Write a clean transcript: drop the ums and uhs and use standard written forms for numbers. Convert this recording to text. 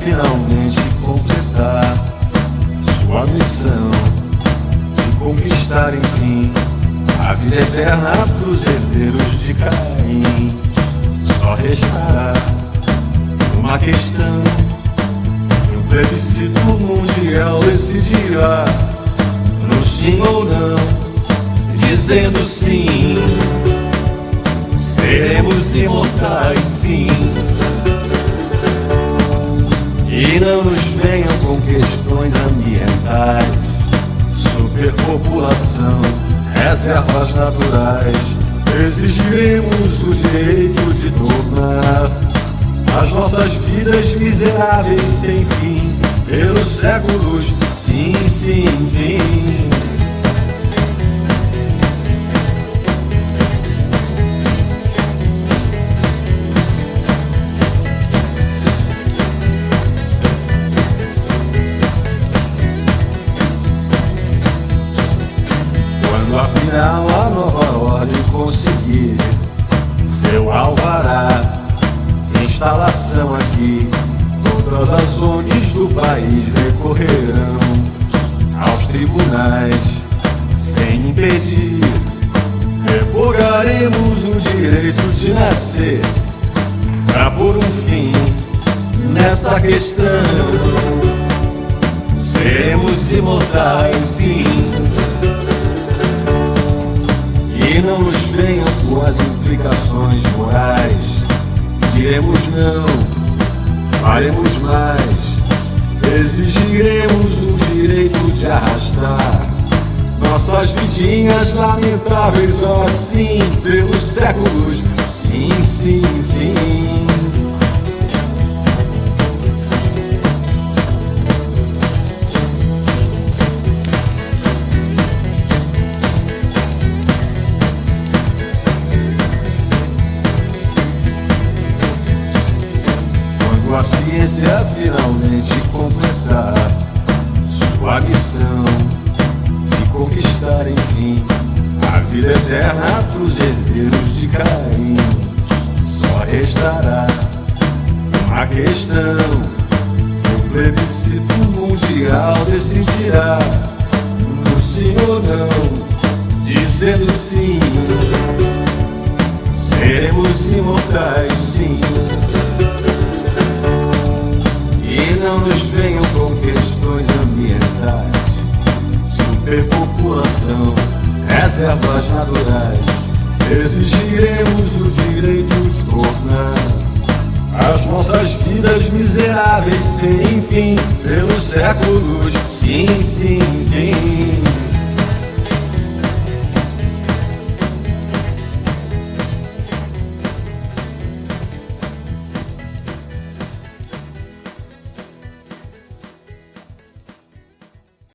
finalmente completar sua missão de conquistar, enfim, a vida eterna pros herdeiros de Caim. Só restará uma questão que um plebiscito mundial decidirá no sim ou não. Dizendo sim, seremos imortais, sim. E não nos venham com questões ambientais, superpopulação, reservas naturais. Exigiremos o direito de tornar as nossas vidas miseráveis sem fim pelos séculos, sim, sim, sim. Quando afinal a nova ordem conseguir seu alvará, instalação aqui, todas as ONGs do país recorrerão aos tribunais sem impedir. Revogaremos o direito de nascer pra pôr um fim nessa questão. Seremos imortais, sim. E não nos venham com as implicações morais. Diremos não, faremos mais. Exigiremos o direito de arrastar nossas vidinhas lamentáveis assim pelos séculos, sim, sim, sim. A ciência finalmente completar sua missão de conquistar, enfim, a vida eterna pros herdeiros de Caim. Só restará uma questão que o plebiscito mundial decidirá no sim ou não. Dizendo sim, seremos imortais, sim. E não nos venham com questões ambientais, superpopulação, reservas naturais. Exigiremos o direito de tornar as nossas vidas miseráveis sem fim pelos séculos, sim, sim, sim.